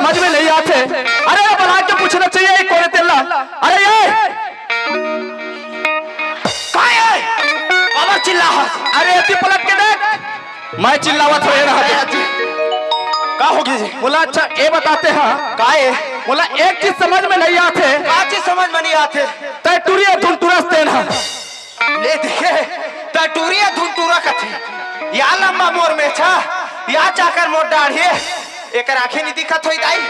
समझ में नहीं आते। अरे बुला के पूछना चाहिए कौन है तेला। अरे ये और चिल्ला। अरे अति पलट के देख, मैं चिल्लावत हो रहा का होगी जी? बोला अच्छा ये बताते हैं काहे? बोला एक चीज समझ में नहीं आते। का चीज समझ में नहीं आते? तय टूरिया धुनटूरा तेन है। ले देखे टटूरिया धुनटूरा कथे या लंबा मोर में छा या चाकर मोर दाढ़ी एक आंखें नहीं दिखत होई दाई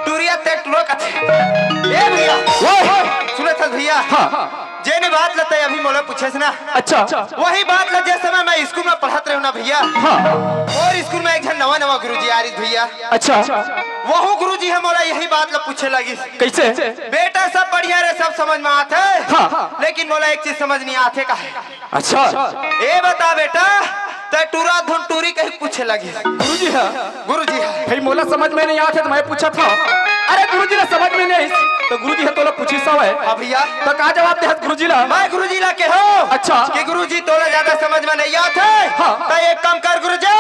टूरिया ते टूरा कथे। ए भैया वो सुने था भैया। हाँ जेने बात लते अभी मोला पूछे ना। अच्छा वही बात ल जैसे समय मैं स्कूल में पढ़त रहूं ना भैया। हाँ और स्कूल में एक जन नवा नवा गुरुजी आ रही भैया। अच्छा वहु गुरुजी है मोला यही बात ल पूछे लगी। कैसे? बेटा सब बढ़िया रे सब समझ में आते हाँ। लेकिन मोला एक चीज समझ नहीं आते का है। अच्छा ए बता बेटा ते टूरा धुन टूरी कहीं पूछे लगी। गुरुजी है गुरुजी है भाई मोला समझ में नहीं आते तो मैं पूछा था। अरे गुरुजी ने समझ में नहीं तो गुरुजी है तोला पूछी सब है। हाँ भैया तो का जवाब दे गुरुजी ला? मैं गुरुजी ला के हो। अच्छा कि गुरुजी तोला ज्यादा समझ में नहीं आते। हाँ। तो एक काम कर गुरुजी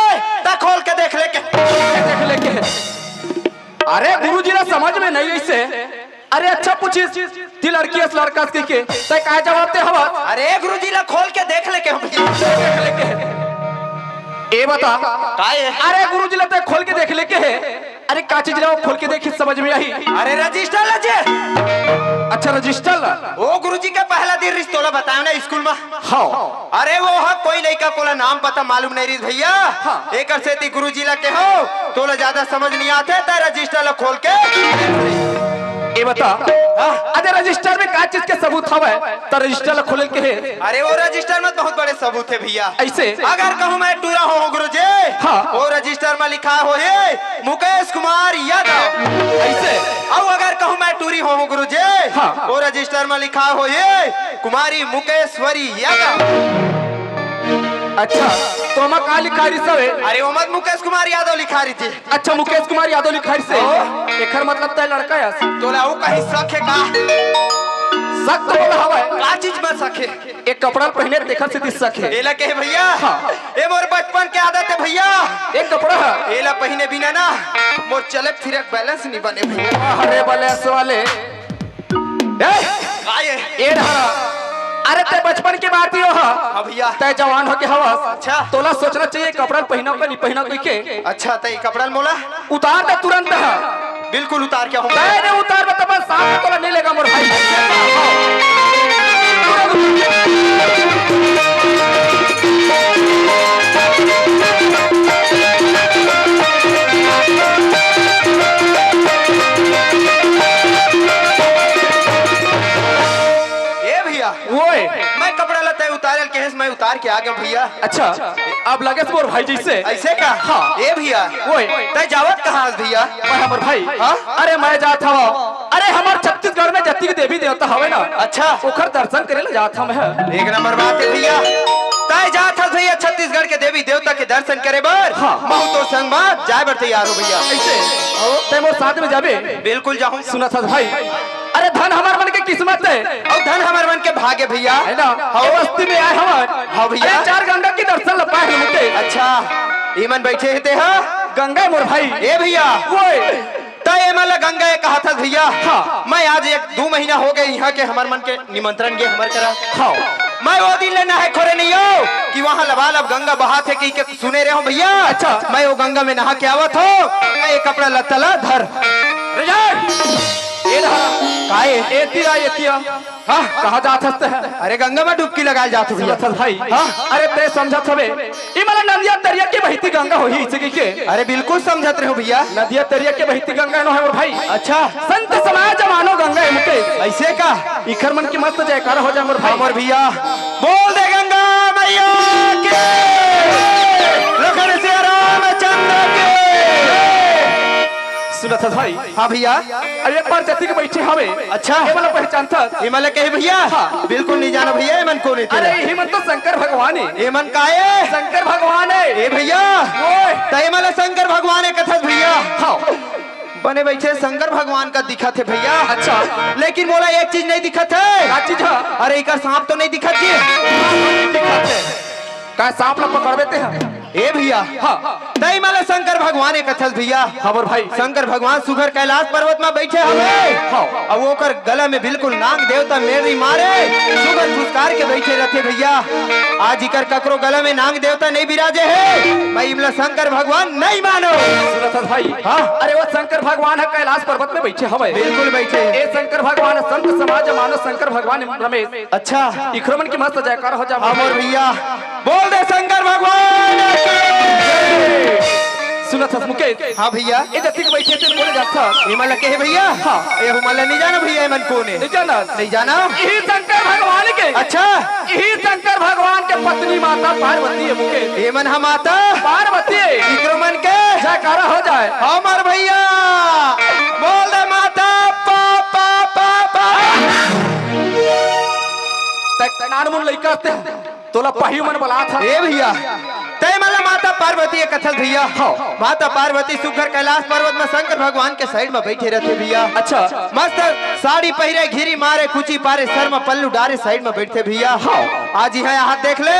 ता खोल के देख ले के। देख ले के। अरे गुरुजी ने समझ में नहीं ऐसे। अरे अच्छा पूछिस ती लड़की है लड़का के तय का जवाब दे हवा? अरे गुरुजी ला खोल के देख ले के देख ले के ए बता काहे? अरे गुरुजी ला तय खोल के देख ले के है। अरे का चीज ला खोल के देखी समझ में आई? अरे रजिस्टर ला जे। अच्छा रजिस्टर ला। ओ गुरुजी का पहला दिन रिश्तोला बताया ना स्कूल में। हाँ अरे वो हा कोई लड़का कोला नाम पता मालूम नहीं रही भैया। हाँ। एक से ती गुरुजी ला के हो तोला ज्यादा समझ नहीं आते ता रजिस्टर ला खोल के ए बता अरे रजिस्टर में का चीज के सबूत हवे तो रजिस्टर ला खोल के है? अरे वो रजिस्टर में बहुत बड़े सबूत है भैया। ऐसे अगर कहूँ मैं टूरा हो गुरुजी हाँ। वो रजिस्टर में लिखा हो है मुकेश कुमार यादव। ऐसे और अगर कहूँ मैं टूरी हो गुरुजी हाँ। वो रजिस्टर में लिखा हो है कुमारी मुकेश्वरी यादव। अच्छा तो मैं का लिखा रही सब है? अरे वो मत मुकेश कुमार यादव लिखा रही थी। अच्छा मुकेश कुमार यादव लिखा रही से एकर मतलब तय लड़का है। तोला वो कहीं शक है का? शक तो बोला हवा है। का चीज में शक है? एक कपड़ा पहने देखर से शक है। एला के भैया हाँ। ए मोर बचपन के आदत है भैया। एक कपड़ा है एला पहने बिना ना मोर चले फिरे बैलेंस नहीं बने भैया। अरे बलेस वाले आए ए ढारा। अरे ते बचपन की बात ही हो हाँ भैया। ते जवान हो के हवा। अच्छा तोला सोचना चाहिए कपड़ा पहनो का नहीं पहनो कोई के। अच्छा तो ये कपड़ा मोला उतार दे तुरंत है। बिल्कुल उतार क्या होगा? नहीं उतार बता बस साफ तोला नहीं लेगा मोर भाई। ए भैया ओए मैं कपड़ा लता उतारल के मैं उतार के आ गया भैया। अच्छा अब लगे मोर भाई जैसे ऐसे का? हाँ। ए भैया ओए तय जावत कहाँ भैया? मैं हमर भाई हाँ? अरे मैं जात हवा। अरे हमार छत्तीसगढ़ में जति देवी देवता हवे ना। अच्छा ओखर दर्शन करे ले जात हम है। एक नंबर बात है भैया। तय जात है भैया छत्तीसगढ़ के देवी देवता के दर्शन करे बर। हाँ। बहुत तो संग बात जाए बर तैयार हो भैया। ऐसे ते मोर साथ में जाबे? बिल्कुल जाऊँ। सुना था भाई अरे धन हमार मन के किस्मत है और धन हमारे मन के भागे भैया है ना। ये बस्ती में आए हमार। हाँ भैया। अरे चार गंगा की दर्शन लपा है मुझे। अच्छा ईमन बैठे थे हाँ गंगा मोर भाई। ए भैया ओए तय मला गंगा कहा था भैया। हाँ। मैं आज 1-2 महीना हो गए यहाँ के हमारे मन के निमंत्रण गे हमारे करा। हाँ मैं वो दिन लेना है खोरे नहीं हो कि वहाँ लबालब गंगा बहात है कि सुने रहे हो भैया। अच्छा मैं वो गंगा में नहा के आवत हो मैं ये कपड़ा लतला धर ये काहे एतिया एतिया। हाँ कहाँ जात हस्ते है? अरे गंगा में डुबकी लगाए जात भैया। भाई हाँ। अरे ते समझत हवे ई मला नदिया दरिया के बहती गंगा होई इसे के? अरे बिल्कुल समझत रहे हो भैया। नदिया दरिया के बहती गंगा नो है मोर भाई। अच्छा संत समाज मानो गंगा है मुके। ऐसे का? इखर मन की मस्त जयकार हो जा मोर भाई। मोर भैया बोल दे गंगा मैया के लखन से रामचंद्र के। सुना था भाई। हाँ भैया। अरे एक बार जति के बैठे हवे। अच्छा ये मला पहचान था। ये मला कहे भैया। हाँ। बिल्कुल नहीं जाना भैया मन को नहीं। अरे ये मन तो शंकर भगवान है। ये मन का है? शंकर भगवान है। ए भैया ओए तय मला शंकर भगवान है कथा भैया। हाँ बने बैठे शंकर भगवान का दिखत है भैया। अच्छा लेकिन मोला एक चीज नहीं दिखत है। क्या चीज है? अरे इका सांप तो नहीं दिखत जी? का सांप ला पकड़ देते हैं। ए भैया हाँ तई मला शंकर भगवान एक कथल भैया खबर भाई शंकर भगवान सुगर कैलाश पर्वत में बैठे हमें हाँ। अब ओकर गला में बिल्कुल नाग देवता मेरी मारे सुगर फुसकार के बैठे रहते भैया। आज इकर ककरो गला में नाग देवता नहीं बिराजे है मैं इमला शंकर भगवान नहीं मानो। सुनत हस भाई हाँ। अरे वो शंकर भगवान है कैलाश पर्वत में बैठे हवे बिल्कुल बैठे। ए शंकर भगवान संत समाज मानो शंकर भगवान रमेश अच्छा इक्रमन की मस्त जयकार हो जा अमर भैया बोल दे शंकर भगवान सुनत हस मुकेश हाँ भैया ए जति के बैठे थे बोले जाता ये मला के है भैया हाँ। ये मला नहीं जाना भैया ये मन कौन है नहीं जाना नहीं जाना यही शंकर भगवान के अच्छा यही शंकर भगवान के पत्नी माता पार्वती है मुकेश ये मन हम आता पार्वती विक्रमन के जयकारा हो जाए अमर भैया बोल दे माता पा पा पा पा तक नानमुन लइका थे तोला पहियो मन बला था ए भैया तय मला माता पार्वती एक कथल भैया माता पार्वती सुगर कैलाश पर्वत में शंकर भगवान के साइड में बैठे रहते भैया। अच्छा मस्त साड़ी पहरे घिरी मारे कुची पारे सर में पल्लू डारे साइड में बैठते भैया। आज ही यहाँ देख ले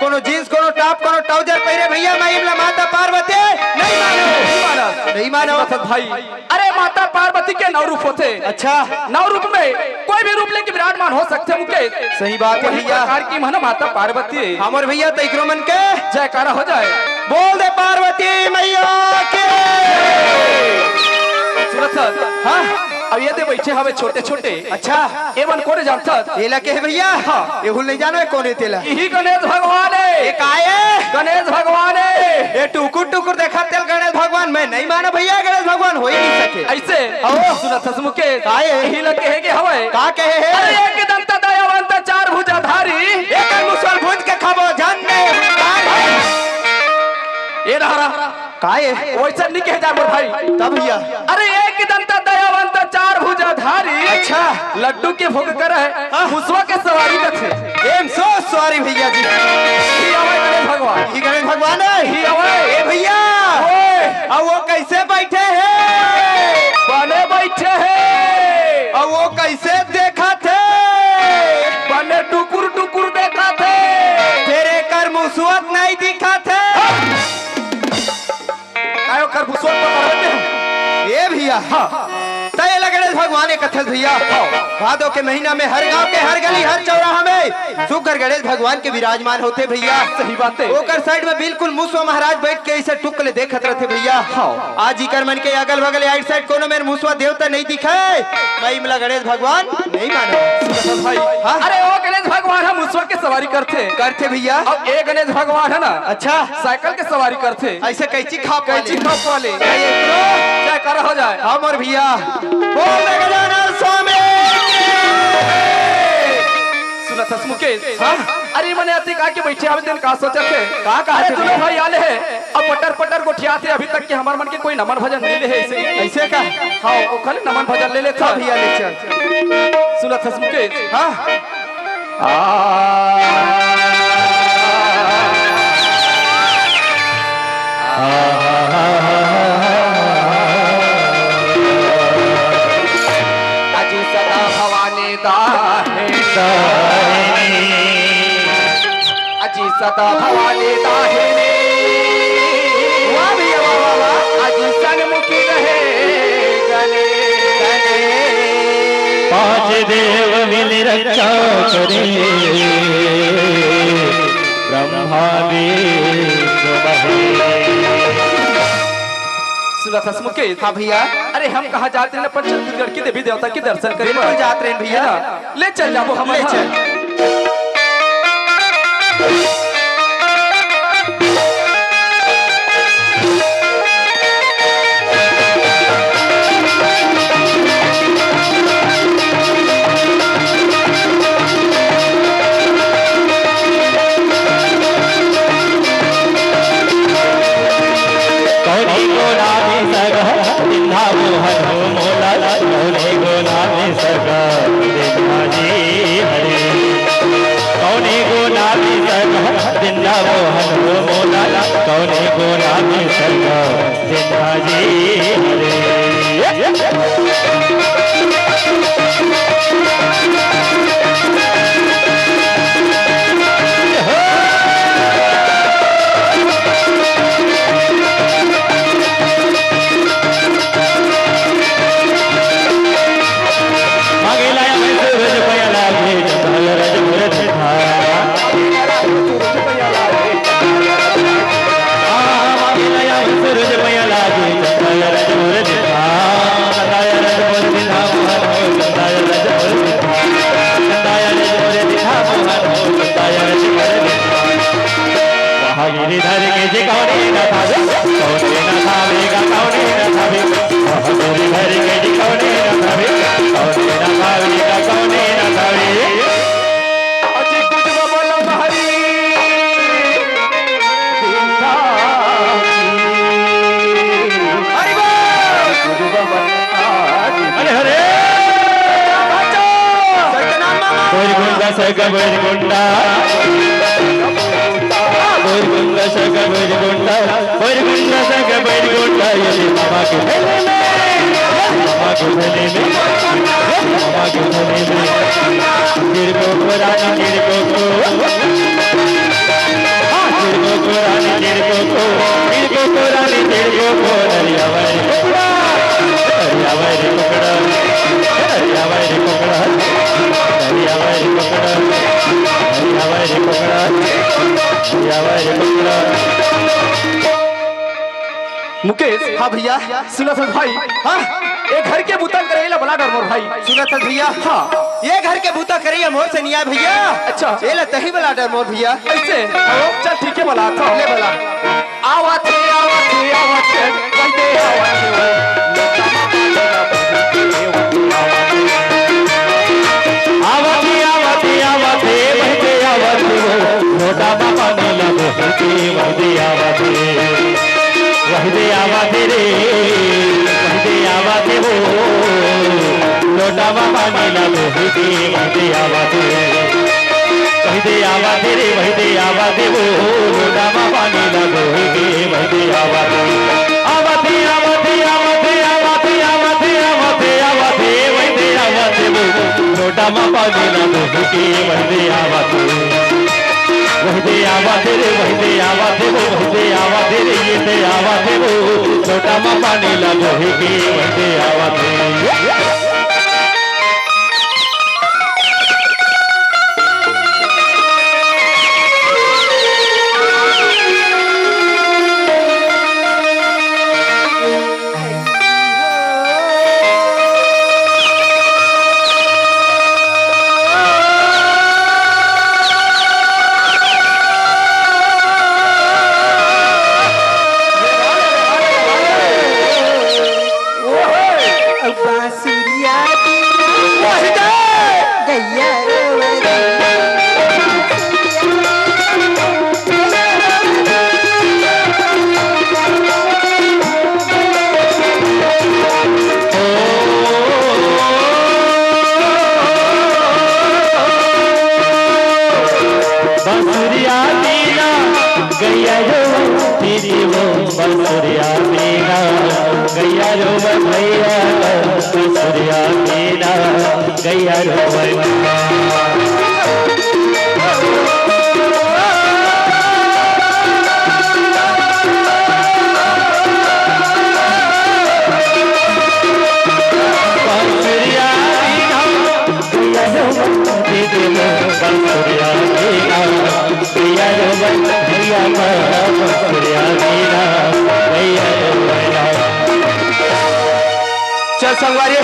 कोनो जींस कोनो टॉप कोनो ट्राउजर पहरे भैया मैं इमला माता पार्वती नहीं मानो नहीं मानो भाई। अरे माता पार्वती के 9 रूप होते। अच्छा 9 रूप में कोई भी रूप लेके विराजमान हो सकते मुकेश। सही बात है भैया प्रकार की मन माता पार्वती हमर भैया तैक्रोमन के जयकारा हो जाए बोल दे पार्वती मैया के हाँ अब ये दे बैठे हवे छोटे छोटे। अच्छा एवन कोने जानता तेला के है भैया हाँ। ये भूल नहीं जानो है कौन है तेला यही गणेश भगवान है ये काहे गणेश भगवान है ये टुकुर टुकुर देखा तेल गणेश भगवान मैं नहीं माना भैया गणेश भगवान हो ही नहीं सके ऐसे आओ। सुनत हस मुकेश काहे यही लगे है के हवे का कहे है अरे एक दंत दयावंत 4 भुजाधारी एक मुसल भुज के खाबो जानने ये रहा काहे वैसा नहीं कहे जा मोर भाई तब भैया अरे एक दंत दयावंत 4 भुजाधारी अच्छा लड्डू के भोग कर है मुसवा के सवारी का थे एम सो सॉरी भैया जी ही हवे गणेश भगवान ये गणेश भगवान है ही हवे ए भैया ओए अब वो कैसे बैठे हैं बने बैठे हैं अब वो कैसे देखा थे बने टुकुर टुकुर देखा थे तेरे कर मुसवत नहीं दिखा थे कायो कर भुसवत पता रहते ये भैया तय गणेश भगवान एक कथल भैया भादों के महीना में हर गांव के हर गली हर चौराहा में सुगर गणेश भगवान के विराजमान होते भैया। सही बात है ओकर साइड में बिल्कुल मुसवा महाराज बैठ के ऐसे टुकले देखत रहते भैया। आज इकर मन के अगल बगल आइट साइड कोनो में मुसवा देवता नहीं दिखाए मैं इमला गणेश भगवान नहीं मानो भाई अरे वो गणेश भगवान हम मुसवा के सवारी करते भैया। अब एक गणेश भगवान है ना अच्छा साइकिल के सवारी करते ऐसे कैची खाप कैची खप वाले ये जयकारा हो जाए हम और भैया बोल दे गजानन स्वामी सुनत हस मुकेश अरे मने अति का के बैठे आवे दिन का सोचत थे का कहा थे दोनों भाई आले है अब पटर पटर गोठिया थे अभी तक के हमार मन के कोई नमन भजन नहीं ले है ऐसे ऐसे का हां वो खाली नमन भजन ले ले था भैया ले चल सुनत हस मुकेश हां अजी सदा भवानी दाहे अजी सदा भवानी दाहिनी वाह भैया वाह वाह अजी सन्मुखी रहे गणे पांच देव मिल रक्षा करे ब्रह्मा सुनत हस मुकेश हाँ भैया अरे हम कहा जाते हैं अपन छत्तीसगढ़ की देवी देवता के दर्शन करें बिल्कुल जाते हैं भैया। ले चल जाबो हम ले चल। कौनी को नामी सगा दिन्हा मोहन हो मोला कौनी को नामी सगा दिन्हा जी हरे कौनी को नामी सगा दिन्हा मोहन हो मोला कौनी को नामी सगा दिन्हा जी हरे सग बैरगुंडा बैरगुंडा सग बैरगुंडा बैरगुंडा सग बैरगुंडा ये बाबा के भले में बाबा के भले में बाबा के भले में गिरगो पुराना गिरगो को गिरगो पुराना गिरगो को गिरगो पुरानी गिरगो को दरिया वाली पकड़ा दरिया वाली पकड़ा दरिया वाली पकड़ा दरिया वाली पकड़ा दरिया वाली पकड़ा दरिया वाली पकड़ा। मुकेश, हाँ भैया। सुना था भाई, हाँ एक घर के बुतन करेला बला डर मोर भाई। सुना था भैया। हाँ ये घर के भूता करिए मोर से नहीं आया भैया। अच्छा। ये ला तही वाला डर मोर भैया। कैसे? चल ठीक है बला था ले बला आवत है कहते आवती आवती आवती बहते आवती वो मोटा बाबा नीला बहते वहदे आवती वहदे आवती रे वहदे आवती वो मोटा बाबा नीला बहते वहदे आवती वहदे आवती रे वहदे आवती वो मोटा बाबा नीला बहते वहदे आवती आवती आवती आवती आवती आवती आवती आवती वहदे आवती वो छोटा मापा नीला बहते वहदे आवती वहदे आवती रे वहदे आवती वो वहदे आवती रे ये दे आवती वो छोटा मापा नीला बहते वहदे आवती। गैया रो तेरी वो बंसुरिया मीना गैया रो भैया बंसुरिया मीना गैया रो भैया चल संगवारी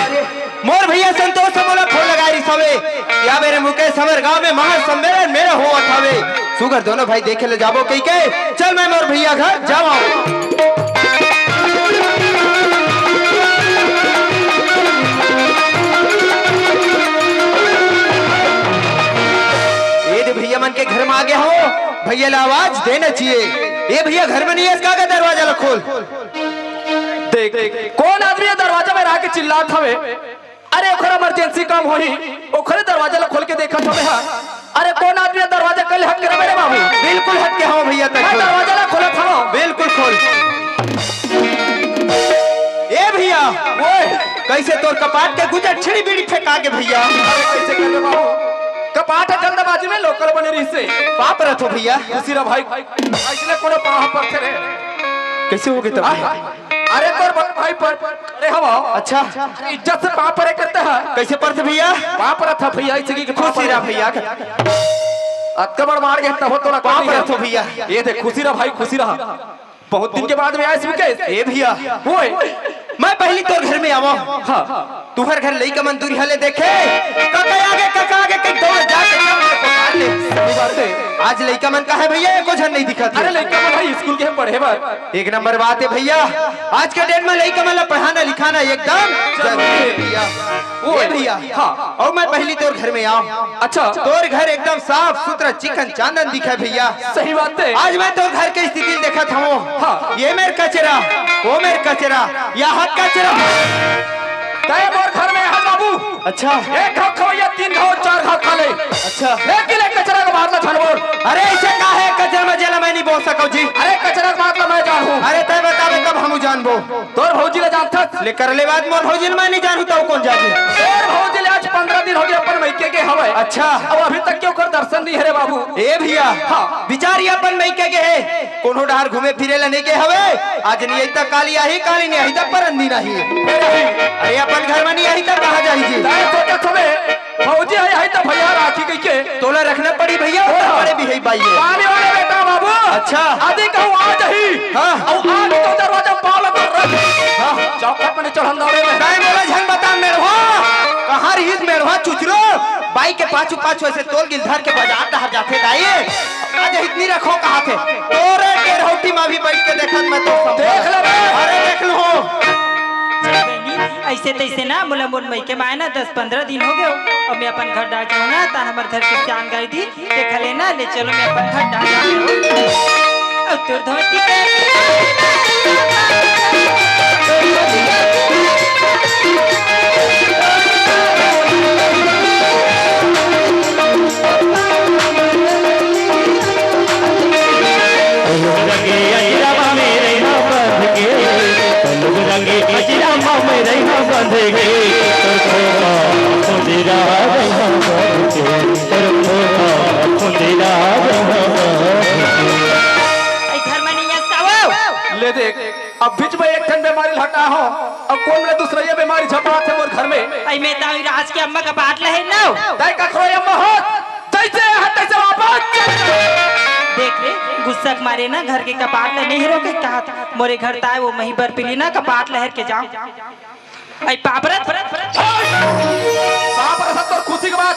मोर भैया संतोष से बोला फोन लगा रही सवे या मेरे मुकेश समर गांव में महासम्मेलन मेरा हुआ थावे सुगर दोनों भाई देखे ले जाबो कई के चल मैं मोर भैया घर जाओ। ये भैया मन के घर में आ गया हो भैया ला आवाज देना चाहिए। ये भैया घर में नहीं है इसका दरवाजा ला खोल। देख कौन आदमी दरवाजा में रह के चिल्लात हवे। अरे ओखरा इमरजेंसी काम होई ओखरे दरवाजा ला खोल के देखत हवे। हां अरे कौन आदमी दरवाजा कल हट करे मेरे बाबू। बिल्कुल हट के हां भैया तक दरवाजा ला खोलत हवा बिल्कुल खोल। ए भैया ओए कैसे तोर कपाट के गुजर छिड़ी बीड़ी फेंका के भैया। अरे कैसे कर रे बाबू कपाट जल्दबाजी में लोकल बने रही से पाप रथ हो भैया खुशीरा भाई ऐसने कोनो पाह पर थे रे कैसे हो गए तब अरे तोर भाई पर अरे हवा अच्छा इज्जत से पाह पर करते हैं कैसे परत भैया पाह पर था भैया इसी की खुशीरा भैया अतकबड़ मार गया तब तो पाप रथ हो भैया। ये देख खुशीरा भाई खुशी रहा बहुत दिन के बाद में आया मुकेश। ए भैया ओए मैं पहली तोर घर में आवा। हां तुहर घर लई कमन दूरी हले देखे काका आगे कहीं दौड़ जाके पकड़ ले। सही बात है आज लइका मन का है भैया एको झन नहीं दिखत। अरे लड़का मन भाई स्कूल के हम पढ़े बार एक नंबर बात है भैया आज के डेट में लइका मन पढ़ाना लिखाना एकदम जरूरी है भैया। ओ भैया हां और मैं पहली तोर घर में आऊं। अच्छा तोर घर एकदम साफ सुथरा चिकन चांदन दिखा भैया। सही बात है आज मैं तोर घर की स्थिति देखा था हाँ। ये मेर कचरा वो मेर कचरा या हाथ कचरा तय मोर घर में है बाबू अच्छा एक घाव खवैया 3 घाव 4 घाव खा ले, अच्छा लेकिन एक कचरा का बात ना छनबोल। अरे ऐसे का है कचरा में जेला मैं नहीं बोल सको जी। अरे कचरा का बात मैं जानू। अरे तय बतावे कब हम जानबो। तोर भौजी ले जानथस, ले कर ले बात मोर भौजी मैं नहीं जानू तो कौन जाने। तोर भौजी ले आज 15 दिन हो गए अपन मैके के हवे। अच्छा अब अभी तक क्यों कर दर्शन नहीं है रे बाबू। ए भैया हाँ। बिचारी अपन मैके के है कोनो डहार घूमे फिरे ला नहीं के हवे। आज नहीं आई तक काली आई काली नहीं आई तक परंदी नहीं। अरे अपन घर में नहीं आई तक कहां जाई जी। ताए सोचत हवे भौजी है तो भैया राखी गई के तोला रखना पड़ी भैया बड़े भी है भाई पानी वाले बेटा बाबू। अच्छा आदि कहूं आज ही हाँ। और आज तो दरवाजा पाल तो रख हाँ। चौखट में चढ़न दौड़े में काय बोला झन बता मेरवा कहां रहीस मेरवा चुचरो बाई के पाछू पाछू ऐसे तोल गिल धर के बाजार डहर जाते दाई। आज इतनी रखो कहां थे तोरे के रोटी में भी बैठ के देखत मैं तो देख ले बे। अरे देख लो ऐसे तैसे ना मोला मोर मई के माए ना 10-15 दिन हो गए और मैं अपन घर डाल जाऊँ ना तान हमारे घर के जान गई थी देख लेना ले चलो मैं अपन घर डाल जाऊँ और तोर धोती रंगे अजरा मेरे यहाँ बंध के लोग रंगे अजरा मेरे यहाँ बंध के खुंदिरा यहाँ बंध के खुंदिरा घर में नहीं आसाओ ले देख अब बीच में एक ठन बीमारी हटा हो अब कौन में दूसरा ये बीमारी झपा थे मोर घर में। आई मैं ताऊ राज के अम्मा का बात लहे ना दाई का खोए अम्मा हो तैसे हट तैसे वापस देख ले गुस्सा के मारे ना घर के कपाट ले नहीं रोके कहा था मोरे घर ताए वो मही बर पिली ना कपाट लहर के जाओ आई पापरत बाप रे सब तोर खुशी के बात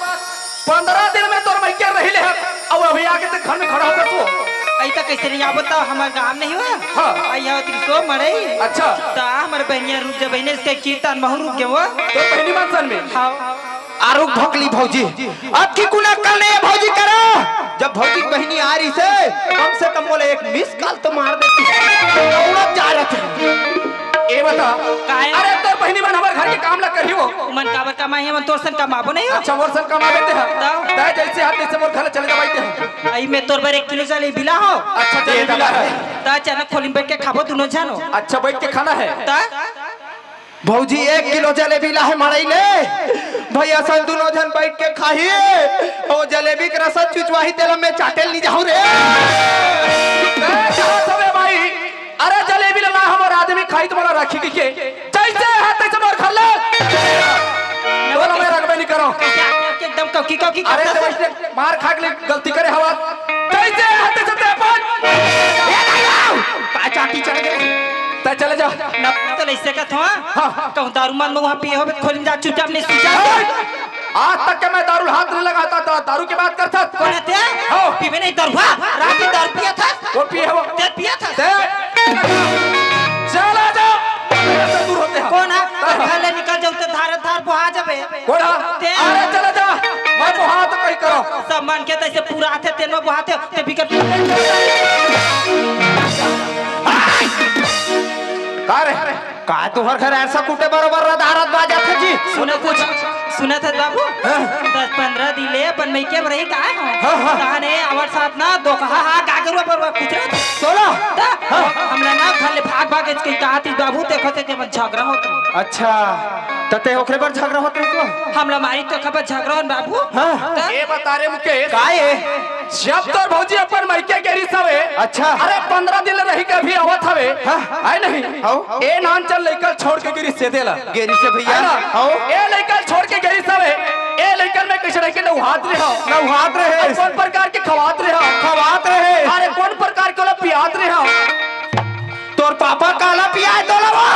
15 दिन में तोर मैके रही ले अब अभी आके ते घर में खड़ा होकर तू आई तक कैसे नहीं आ बताओ हमार गांव नहीं हुआ हाँ। आई आओ त्रिसो मरई अच्छा ता हमारे बहनिया रुक जा बहने इसके कीर्तन महु रुक गए वो तो पहली मंसन में हाँ आरुक भोकली भौजी अब की कुना कल नहीं भौजी करा जब भौजी बहनी आ रही से कम बोले एक मिस कॉल तो मार देती औरत जा रहा था ए बता काहे? अरे तोर बहनी मन हमार घर के काम ला करी हो मन काबर कमाई है मन तोर सन कमाबो नहीं हो अच्छा मोर सन कमा देते हैं बताओ। दाई जैसे हाथ जैसे मोर घर चले जा बैठे हैं आई मैं तोर बर 1 किलो चले बिला हो अच्छा दे दिला है ता चना खोली बैठ के खाबो दोनों जानो अच्छा बैठ के खाना है ता भौजी 1 किलो जलेबी लाहे मड़ई ले भैया सन दोनों जन बैठ के खाइए ओ जलेबी के रस चुचवाही तेल में चाटेल नहीं जाऊ रे कहां सबे भाई अरे जलेबी ला हमर आदमी खाई तो मला राखी के जैसे हाथ तैसे मोर घर ले बोला मैं रखबे नहीं करो एकदम कौकी कौकी अरे तो वैसे मार खा के गलती करे हवा जैसे हाथ तैसे ते अपन चाटी चढ़ गए ता चले जा न तो ऐसे का था हाँ। कहूं दारू मान में वहां पिए हो खोलिन जा चुपचाप नहीं सूझा आज तक के मैं दारू हाथ नहीं लगाता था दारू की बात करता कौन है ते हाँ। पीवे नहीं दारू रात में दारू पिया था वो पिए हो ते पिया था ते चला जा से दूर होते हैं कौन है घर ले निकल जाओ तो धार धार बुहा जाबे कोड़ा ते अरे चला जा मैं तो हाथ कहीं करो सब मान के तैसे पूरा हाथे तेन में बुहाते ते बिकट का रे का तोहर घर ऐसा कुटे बरोबर रदारत बाजा थे जी सुना था बाबू 10-15 दिन ले अपन में के रही का कहाने आवर साथ ना दो कहा गागरवा पर कुछ सोला हमरा ना खाली भाग भाग के कहती बाबू देखो ते के झगड़ा होत अच्छा तते ओकरे पर झगड़ा होत रहो हमरा मारी तो खबर झगड़ा होन बाबू हाँ। ये बता रे मुकेश का ये जब तोर भौजी अपन मैके गेरी सवे अच्छा अरे 15 दिन रही के भी आवत हवे है नहीं हाउ। ए नान चल लेकर छोड़ के गिरी से देला गेरी से भैया है ना हाउ। ए लेकर छोड़ के गेरी सवे ए लेकर में कैसे रह के नहात रहे हो नहात रहे। और कौन प्रकार के खवात रहे हो खवात रहे अरे कौन प्रकार के पियात रहे हो तोर पापा काला पिया तोला वो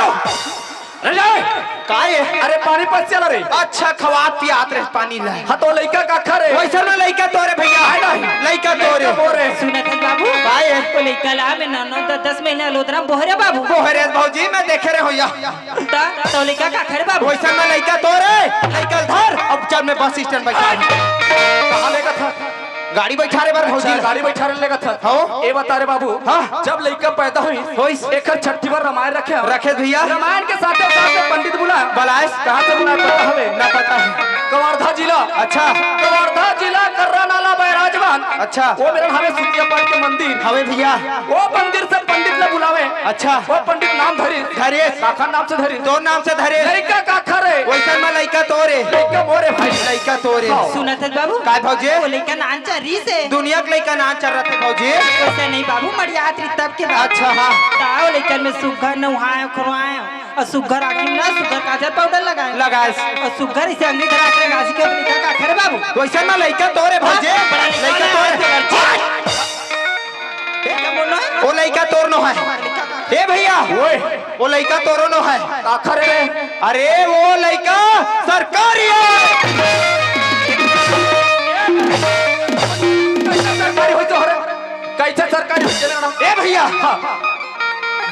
अरे जाए का ये अरे पानी पस चला रे अच्छा खवात पियात रहे पानी ला हाँ तो लइका का खरे वैसा ना लइका तोरे भैया है नहीं। लइका तोरे बोरे सुना था बाबू काय है? को लेकर ला में ना 10 महीना लोदरा बोहरे बाबू बोहरे भौजी मैं देखे रहे होया ता तो लेकर का खड़े बाबू वैसा ना लइका तोरे लइका धर अब चल मैं बस स्टैंड बैठा कहाँ लेगा था गाड़ी बैठा रे बार भौजी अच्छा, गाड़ी बैठा रहे लेगा था हाँ। ए बता रे बाबू हाँ। जब लड़का पैदा हुई एकर छठी बार रामायण रखे रखे भैया रामायण के साथ साथ पंडित बुला बलाश कहाँ से बुला पता हमें ना पता है कवर्धा जिला अच्छा कवर्धा जिला कर्रा नाला बैराजमान अच्छा वो मेरे हमें सुतिया पाठ के मंदिर हवे भैया वो मंदिर से पंडित ने बुलावे अच्छा वो पंडित नाम धरी धरे काका नाम से धरी तो नाम से धरे लड़का काका रे वैसा में लड़का तोरे लड़का मोरे भाई लड़का तोरे सुनत है बाबू काय भौजी वो लड़का नान चरी से दुनिया के लड़का ना चल रहा थे भौजी वैसे नहीं बाबू मरिया तब के बाद अच्छा हाँ ताओ लड़का में सुगर नहाए खुरवाए और सुगर आखिर ना सुगर काजल पाउडर लगाए लगाए और सुगर इसे अंगली धरा के गाजी के लड़का का खरे बाबू वैसा में लड़का तोरे भौजी लड़का तोरे क्या बोल रहा है वो लड़का तोर नो है ए भैया ओए वो लड़का तोरो नो है काका रे अरे वो लड़का सरकारी है सरकारी होई तो हरे कैसे सरकारी होई चले मैडम ए भैया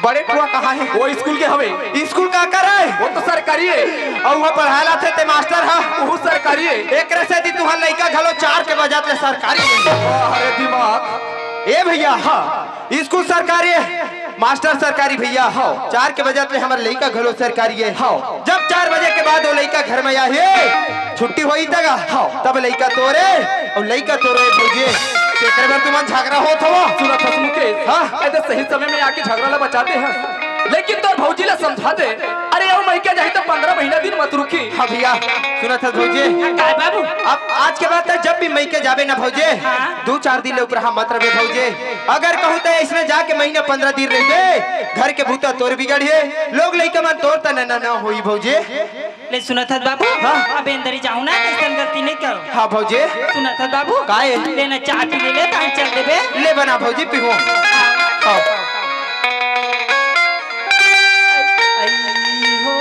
बड़े पुआ कहाँ है वो स्कूल के हवे स्कूल का कर है वो तो सरकारी है और वहाँ पढ़ाला थे ते मास्टर हा वो सरकारी है एक रसे दी तुहार लड़का घलो 4 के बजात ले सरकारी अरे दिमाग ए भैया हाँ स्कूल सरकारी है मास्टर सरकारी भैया हाँ 4 के बजात ले हमारे लड़का घलो सरकारी है हाँ जब 4 बजे के बाद वो लड़का घर में आए छुट्टी होई तगा हाँ तब लड़का तोरे और लड़का तोरे भौजी तेरे बार तुम झगड़ा हो तो सुनत हस मुकेश हाँ। ऐसे सही समय में आके झगड़ा ला बचाते हैं लेकिन तो भौजी ला समझा दे अरे यार मैं क्या जाए तो 15 महीना दिन मत रुकी हाँ भैया सुना था भौजी काय बाबू अब आज के बाद तक जब भी मई के जावे ना भौजे हाँ। 2-4 दिन ले ऊपर हम मत रहे भौजे अगर कहूँ तो इसमें जाके महीना 15 दिन रह गए घर के भूता तोर बिगड़िए लोग लइका मन तोर तना ना होई भौजे ले सुनत है बाबू हाँ। अब अंदर ही जाऊं ना ऐसा गलती नहीं करो हाँ भौजे सुनत है बाबू काहे? लेना चाय पी ले तान चल देबे ले बना भौजी पीहो हाँ। आई हो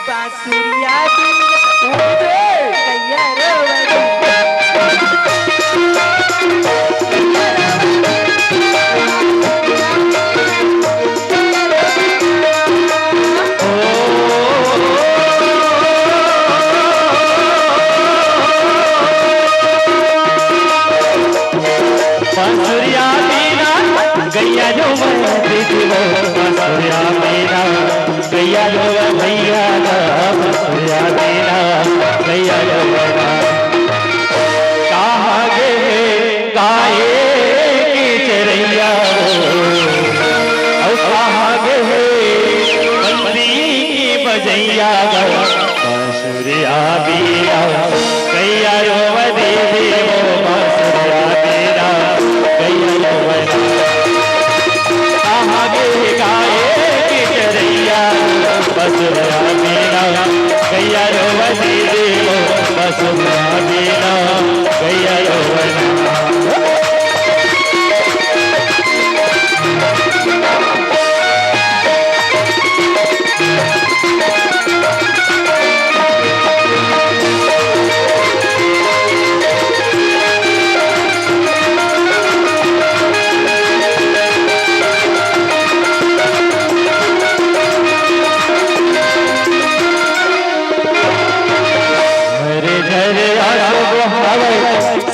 बांसुरिया दी कैया रोवड़ी बांसुरिया मेरा गैया जो मैं बांसुरिया मेरा गैया जो भैया बांसुरिया मेरा गैया जो कहाँ गे गाए की चरैया और कहाँ गे बंसी की बजैया बांसुरिया मेरा गैया जो दे बांसुरिया मेरा गैया आगे गाए की चरैया बसुरा मेरा गैया रोवती देवो बसुरा मेरा गैया रोवना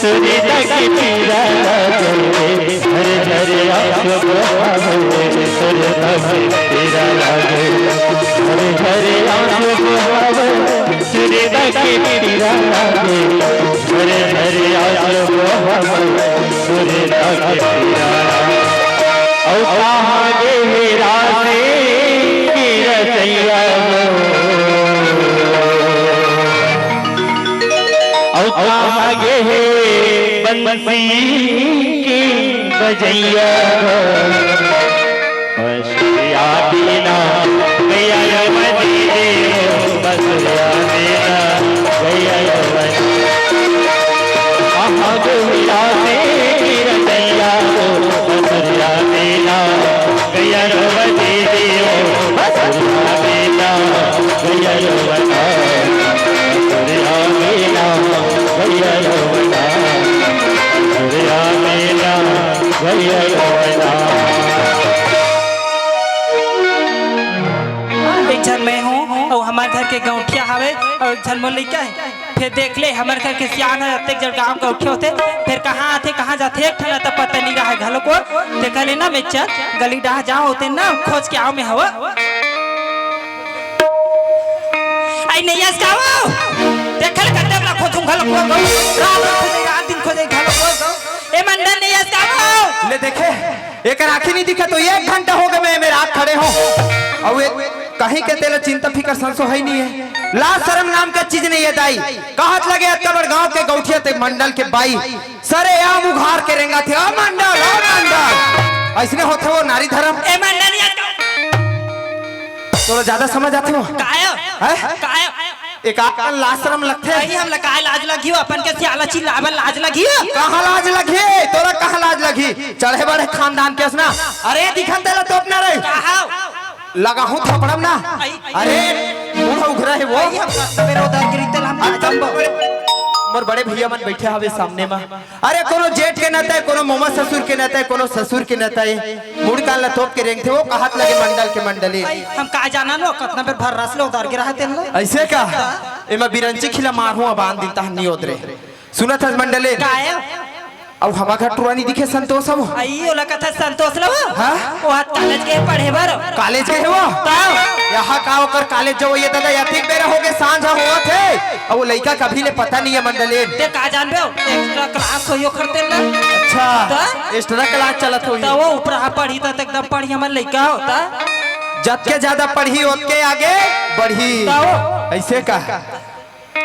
सुनी तकी पीरा लागे हर हर आंसू बहावे सुनी तकी पीरा लागे हर हर आंसू बहावे सुनी तकी पीरा लागे हर हर आंसू बहावे सुनी तकी पीरा औ कहाँ गे रासे की रचैया आगे बंसी की बजैया बसुरिया बिना गैया मदीने बसुरिया बिना गैया आगे रासे की रचैया बसुरिया बिना गैया मदीने बसुरिया बिना गैया बसुरिया बिना गैया और हमारे घर के गौठिया हवे और झलमोल लइका है फिर देख ले हमारे घर के सियान है अतेक जड़ गांव गौठिया होते फिर कहाँ आते कहाँ जाते एक ठना तो पता नहीं रहा घलो को देखा ले ना मैं चल गली डाह जाओ होते ना खोज के आओ में हवा आई नहीं आज गाओ देखल कते वाला खोजूं घलो को रात दिन खोजे घलो को ए मंडल नहीं आज गाओ ले देखे एक आंखें नहीं दिखा तो 1 घंटा हो गया मैं मेरे आँख खड़े हो और ये कहीं के तेरे चिंता फिकर संसो है नहीं है लाज शर्म नाम का चीज नहीं है दाई कहत लगे अत्तबड़ गांव के गौठिया ते मंडल के बाई सरे आम उघार के रेंगा थे ओ मंडल ऐसने होते वो नारी धर्म ए मंडल यार तो ज्यादा समझ आते हो कायो एक आकल लाज शर्म लगते नहीं हम लगा लाज लगी हो अपन के सियाला चिल्लावल लाज लगी कहाँ लाज लगी तोरा कहाँ लाज लगी चढ़े बड़े खानदान के ना अरे दिखन देला तो अपना रे लगा हूँ थपड़म ना अरे मुंह उघरा है वो मेरे उधर गिरते हम मोर बड़े भैया मन बैठे हवे सामने में अरे कोनो जेठ के नाते कोनो मोमा ससुर के नाते कोनो ससुर के नाते मुड़ काल ला तोप के रेंग थे वो कहत लगे मंडल के मंडली हम का जाना नो कितना बेर भर रस लो उधर गिरा है तेल ऐसे का एमा बिरंची खिला मारू बांध दिन ता नहीं उतरे सुनत है मंडले काया अब हमा घर टुरानी दिखे संतोष हम आई ओला कथा संतोष लो हां वो कॉलेज के पढ़े बर कॉलेज के हो यहाँ का होकर कॉलेज जो ये दादा यतिक बेरा हो गए सांझ हुआ थे अब वो लड़का कभी ले पता नहीं है मंडले ते का जानबे एक्स्ट्रा क्लास होयो करते ना अच्छा एक्स्ट्रा क्लास चलत हो तो वो ऊपर पढ़ी त एकदम पढ़ी हमर लइका होता जतके ज्यादा पढ़ी ओतके आगे बढ़ी ऐसे का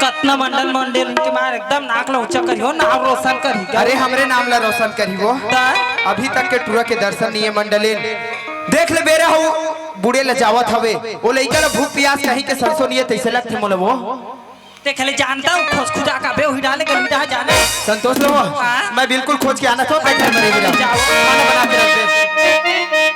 कतना मंडल मंडल के मार एकदम नाक ला ऊंचा करियो नाम रोशन करी अरे हमरे नाम ला रोशन करी वो अभी तक के टूरा के दर्शन नहीं है मंडले देख ले बेरा हो बूढ़े ल जावत हवे वो लइका ला भूख प्यास कहीं के सरसो नहीं है तैसे लगते मोले वो देख ले जानता हूं खोज खुदा का बे हुई डाले गली डाह जाना संतोष लो मैं बिल्कुल खोज के आना तो बैठे मरेगी खाना बना के रख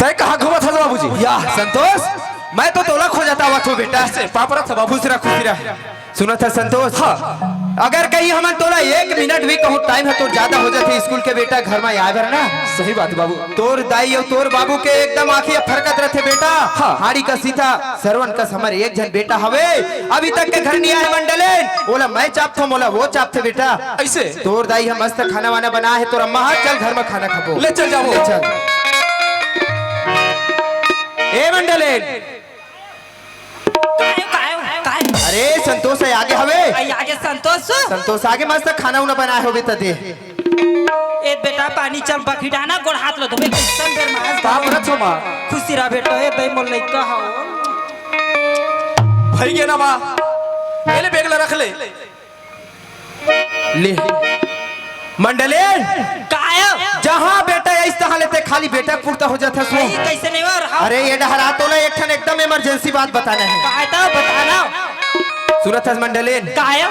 तय कहाँ घुमा था बाबूजी या संतोष मैं तो तोला खो जाता हुआ तो बेटा से पापरा था बाबू से खुशी रहा सुना था संतोष हाँ अगर कहीं हम तोला 1 मिनट भी कहूँ टाइम है तो ज्यादा हो जाते स्कूल के बेटा घर में आया बर ना सही बात बाबू तोर दाई और तोर बाबू के एकदम आँखें फरकत रहते बेटा हाँ हाड़ी का सीता सरवन का समर एक जन बेटा हवे अभी तक के घर नहीं आए मंडले बोला मैं चाप था मोला वो चाप थे बेटा ऐसे तोर दाई हम मस्त खाना वाना बना है तोर अम्मा चल घर में खाना खाबो ले चल जाओ चल ए मंडले अरे संतोष है आगे हवे आगे संतोष आगे मस्त खाना उना बनाए होबे त दे ए बेटा पानी चम बखिडाना गोड़ हाथ लो धोबे किसन देर मास बाप रछो मां खुशी रा बेटा ए दई मोल लइका हो भाई के ना बा पहले बेगला रख ले ले मंडले काया जहां बेटा इस तरह लेते खाली बेटा पूर्ता हो जाता सो कैसे नहीं हो रहा अरे ये डहरा तो एक ठन एकदम इमरजेंसी बात बताना है काय तो बताना सूरत मंडले काया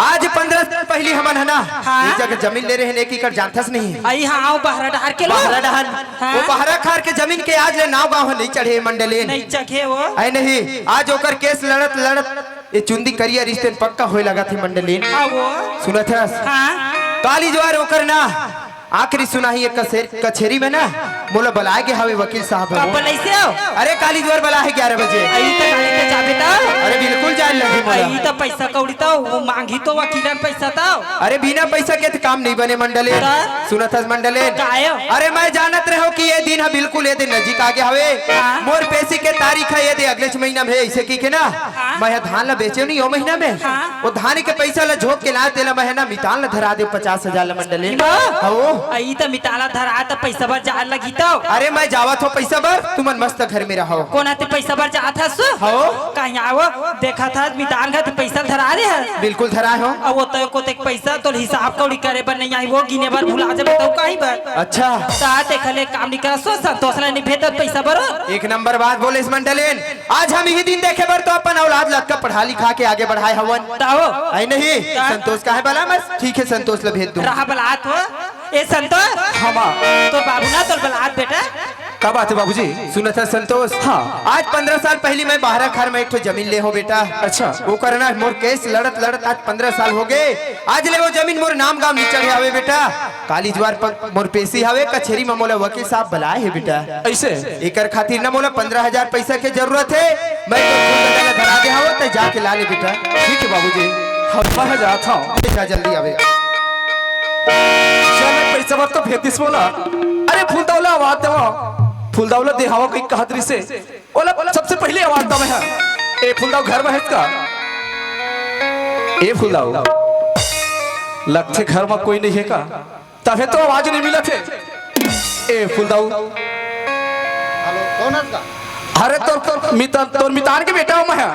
आज 15 दिन पहली हमन है ना हाँ? एक जगह जमीन ले रहे हैं लेकी कर जानथस नहीं आई हां आओ बहरा डहर के लो बहरा डहर हाँ? वो बहरा खार के जमीन के आज ले नाव गांव नहीं चढ़े मंडले नहीं चखे वो आई नहीं आज ओकर केस लड़त ये चुंदी करिया रिश्ते पक्का होए लगा थी मंडली हां वो सुनत है हां काली ज्वार होकर ना आखिरी सुनाही एक कचेरी में ना बोला बुलाए के हवे वकील साहब कब ऐसे आओ अरे काली द्वार बुला है 11 बजे आई तो गाड़ी पे जाबे ता अरे बिल्कुल जाए लगी मोला आई तो पैसा कौड़ी तो वो मांगी तो वकीलन पैसा तो अरे बिना पैसा के तो काम नहीं बने मंडले सुनत है मंडले अरे मैं जानत रहो कि ये दिन है बिल्कुल ये दिन नजीक आगे हवे मोर पैसे के तारीख है ये दे अगले महीना में ऐसे की के ना मैं धान ला बेचे नहीं ओ महीना में वो धान के पैसा ला झोंक के ला तेला महीना मिताल ला धरा दे 50,000 ला मंडले हो आई तो मिताला धरा तो पैसा भर जा लगी तो अरे मैं जावत हो पैसा भर तुमन मस्त घर में रहो कोना ते पैसा भर जा था सो हो कहीं आओ देखा था मिताल का पैसा धरा रहे है बिल्कुल धरा हो अब वो तो को ते पैसा तो हिसाब कौड़ी करे पर नहीं आई वो गिने भर भुला जाबे तो कहीं भर अच्छा साथ खले काम नहीं करा सो संतोष ने भेद पैसा भरो एक नंबर बात बोले इस मंडलेन आज हम ही दिन देखे बर तो अपन औलाद लड़का पढ़ा लिखा के आगे बढ़ाए हवन ताओ आई नहीं संतोष का है भला बस ठीक है संतोष ला भेज दूं रहा बलात हो ए संतोष हमा तो बाबू ना तो बलात बेटा क्या बात है बाबूजी? सुना था संतोष। हाँ। आज 15 साल पहले मैं बाहर घर में एक ठो जमीन ले हो बेटा। अच्छा। वो करना मोर केस लड़त लड़त आज 15 साल हो गए। आज ले वो जमीन मोर नाम गाम नहीं चढ़े हवे बेटा। काली ज्वार पर मोर पेशी हवे कचहरी में मोला वकील साहब बुलाए है बेटा। ऐसे एकर खातिर ना मोला 15,000 पैसा के जरूरत है। मैं तो फूल लगाना धरा दे हूं तो जाके ला ले बेटा। ठीक है बाबूजी, हम वहाँ जाता हूँ। बेटा जल्दी आवे। चल पैसा मत तो फेतिस बोला। अरे फूल दौला आवाज दवा, फूल दौला देहावा कोई कहतरी से ओला सबसे पहले आवाज दवा है। ए फूल दाव घर में है का? ए फूल दाव लगते घर में कोई नहीं है का? तबे तो आवाज नहीं मिला थे। ए फूल दाव अरे तोर मितान के बेटा हूं मैं।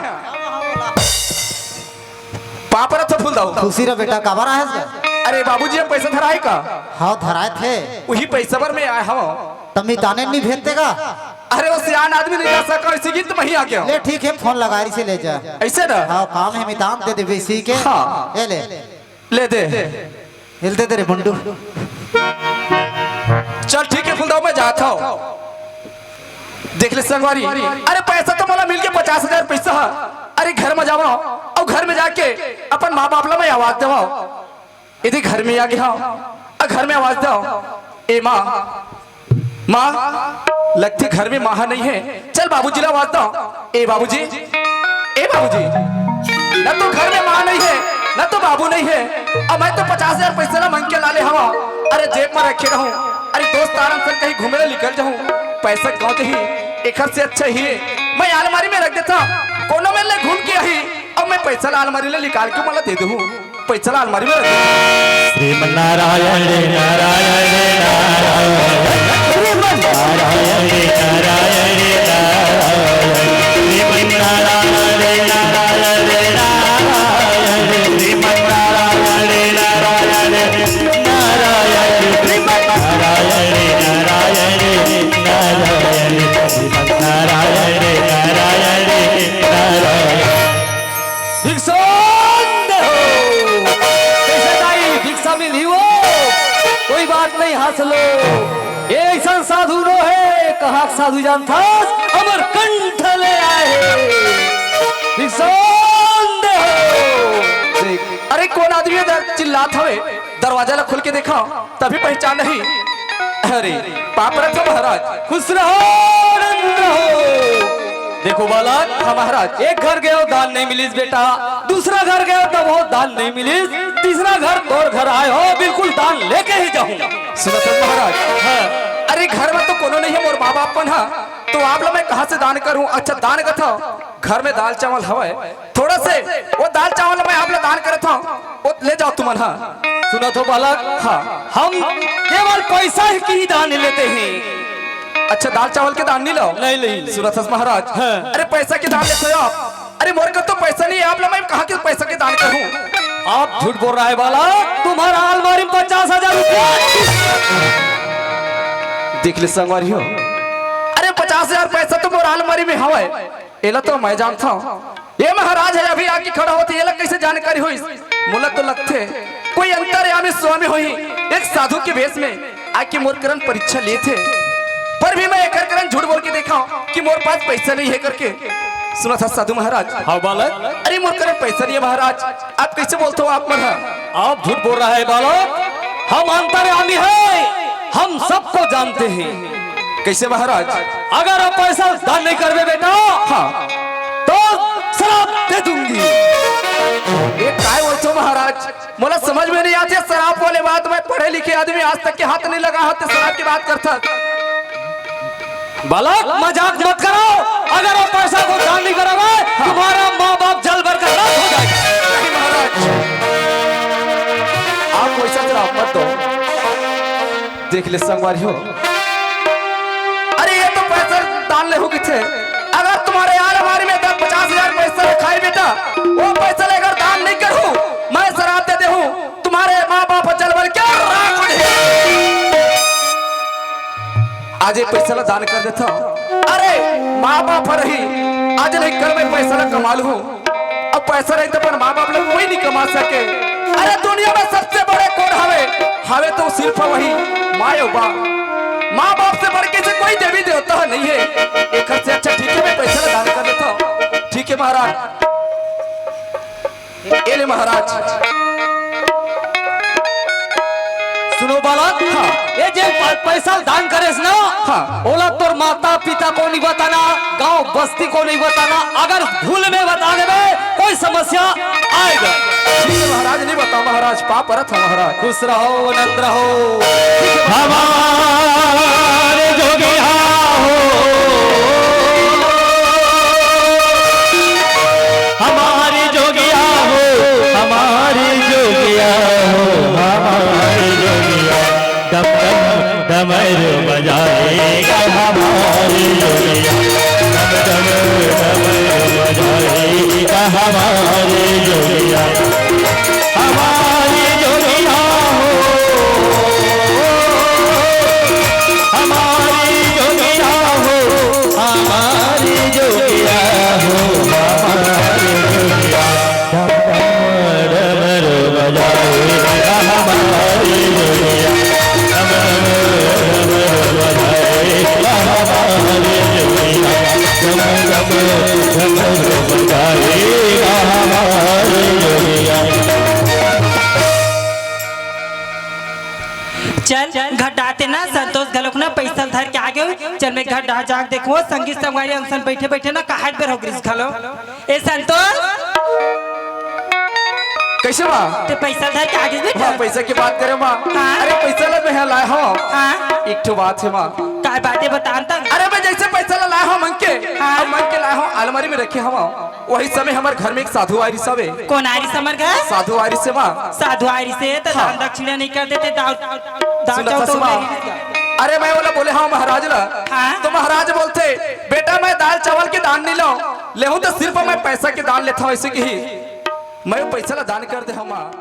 पापा तो फूल दाव खुशी रे बेटा काबर आए है? अरे बाबूजी हम पैसा धराए का? हाँ धराए थे। वही पैसा पर मैं आया हूँ। तमी ताने नहीं भेजते का? अरे वो सियान आदमी नहीं जा सका इसी की तो वहीं आ गया। ले ठीक है फोन लगा रही से ले जा। ऐसे ना? हाँ काम है मितान दे दे बेसी के। हाँ। ये ले ले दे। हिलते तेरे बंडू। चल ठीक है फुलदाव मैं जाता हूँ। देख ले संगवारी, अरे पैसा तो मला मिल के 50,000 पैसा। अरे घर में जाओ और घर में जाके अपन माँ बाप ला मैं आवाज दवा। यदि घर में आ गया और घर में आवाज दो, ए माँ माँ लगती घर में माँ नहीं है। चल बाबूजी ला आवाज दो। ए बाबूजी, ए बाबूजी, न तो घर में माँ नहीं है न तो बाबू नहीं है। अब मैं तो 50,000 पैसा ला मांग के ला ले हवा। अरे जेब में रखे रहूं। अरे दोस्त आराम से कहीं घूमने निकल जाऊं। पैसा गाँव के ही एक से अच्छा ही मैं अलमारी में रख देता। कोनो में ले घूम के आई अब मैं पैसा ला अलमारी ले निकाल के मला दे दूं। पैसा ला अलमारी में रख देता। श्रीमन्नारायण नारायण नारायण श्रीमन्नारायण नारायण श्रीमन्नारायण नारायण नारायण श्रीमन्नारायण नारायण नारायण श्रीमन्नारायण नारायण नारायण श्रीमन्नारायण नारायण नारायण। भिक्षा मिली हो कोई बात नहीं, हंस लो। ऐसा साधु नो है कहा साधु जान था अमर कंठ ले आए। अरे कौन आदमी है चिल्लात हवे? दरवाजा ला खोल के देखा तभी पहचान नहीं। अरे पापरथ महाराज खुश रहो आनंद रहो। देखो बालक, हाँ महाराज, एक घर गए दान नहीं मिली बेटा, दूसरा घर गए तो बहुत दान नहीं मिली, तीसरा घर तोर घर आए हो बिल्कुल दान लेके ही जाऊंगा। सुनो तो महाराज। हाँ। अरे घर में तो कोनो नहीं है मोर माँ बाप पन तो आप लोग मैं कहाँ से दान करूं? अच्छा दान कथा घर में दाल चावल हवा थोड़ा से वो दाल चावल मैं आप लोग दान करता वो ले जाओ तुम। हाँ सुनो तो बालक, हाँ हम केवल पैसा ही दान लेते हैं। अच्छा दाल चावल के दान नहीं लो? नहीं सुना था महाराज। हाँ। अरे पैसा के दान लेते हो आप? अरे मोर का तो पैसा नहीं है, आप लोग मैं कहाँ के पैसा के दान करूं? आप झूठ बोल रहा है बाला। तुम्हारा अलमारी में 50,000 रुपया देख ले संगवारी हो। अरे 50,000 पैसा तो मोर अलमारी में हवा एला तो मैं जानता हूँ। ये महाराज है अभी आके खड़ा होती ये कैसे जानकारी हुई? मुला तो लगते कोई अंतर्यामी स्वामी हुई एक साधु के भेष में आके मोर करण परीक्षा लेते, पर भी मैं एक करन झूठ बोल के देखा कि मोर पास पैसा नहीं है करके। सुना था साधु महाराज। हाँ बालक। अरे मोर करन पैसा नहीं है महाराज, आप कैसे बोलते हो? आप मरा आप झूठ बोल रहा है बालक। हम अंतर्यामी है, हम सबको जानते हैं। कैसे महाराज? अगर आप पैसा दान नहीं करवे बेटा, हाँ तो शराब दे दूंगी। ये काय बोलते हो महाराज? मोला समझ में नहीं आती शराब वाले बात। मैं पढ़े लिखे आदमी आज तक के हाथ नहीं लगा होते शराब की बात करता। बालक मजाक मत करो। अगर आप पैसा को दान नहीं करोगे तुम्हारा माँ बाप जल भर कर राख हो जाएगा। नहीं महाराज आप वैसा शराब मत दो। देख ले संगवारी हो। अरे ये तो पैसा दान ले हो किथे? अगर तुम्हारे यार हमारे में 50,000 पैसा खाए बेटा, वो पैसा लेकर दान नहीं करूं, मैं शराब दे दे हूं तुम्हारे माँ बाप जल भर क्या राख हो जाएगा। आज एक पैसा ला दान कर देता। अरे माँ बाप रही आज नहीं कर मैं पैसा ला कमा लूं। अब पैसा नहीं तो पर माँ बाप लोग कोई नहीं कमा सके। अरे दुनिया में सबसे बड़े कौन हवे? हवे तो सिर्फ वही माँ और बाप। माँ बाप से बढ़ के से कोई देवी देवता नहीं है। एक से अच्छा ठीक है मैं पैसा ला दान कर देता हूँ। ठीक है महाराज, ये ले महाराज। सुनो बालक, हाँ। ये जे पैसा दान करेस ना, हाँ। ओला तोर माता पिता को नहीं बताना, गांव बस्ती को नहीं बताना। अगर भूल में बता देवे कोई समस्या आएगा। ठीक है महाराज, नहीं बताओ महाराज, पाप रथ है महाराज। खुश रहो, आनंद रहो। हमारे जोगिया हो, हमारे जोगिया हो, हमारे जोगिया हो, हमारे जोगिया डम डम डमर बजाएगा। हमारे जोगिया डम डम डमर बजाएगा। हमारे जोगिया, हमारे जोगिया हो, हमारी जोगिया हो, हमारी जोगिया हो, हमारी जोगिया डम डम डमर बजाएगा। हमारी जोगिया डम डम डमर बजाएगा। हमारी जोगिया डम डम डमर बजाएगा। हमारी जोगिया। चल घर डाते ना संतोष गलोक ना पैसा धर के आगे हो। चल मैं घर डा जाग देखो संगीत संगवारी अंसन बैठे बैठे ना कहाट पे हो ग्रीस खा लो। ए संतोष कैसे माँ? ते पैसा धर के आगे बैठ। माँ पैसा की बात करे माँ? हाँ। अरे पैसा ला मैं लाया हूँ। हाँ एक ठो बात है माँ। काय बातें बताता। अरे मैं जैसे पैसा ला लाया हूँ मंग के, हाँ। अब मंग के लाया हूँ अलमारी में रखे हूँ। वही समय हमारे घर में एक साधु आरी सब है। कौन आरी समर गए? साधु आरी से माँ। साधु आरी से तो हाँ। दान दक्षिणा नहीं कर देते। दाव सुनो दाव तो तो माँ। अरे मैं बोला बोले हाँ महाराज ला। हाँ। तो महाराज बोलते बेटा मैं दाल चावल के दान नहीं लो, ले हूँ तो सिर्फ मैं पैसा के दान लेता हूँ। ऐसे की ही मैं पैसा ला दान कर दे हम माँ।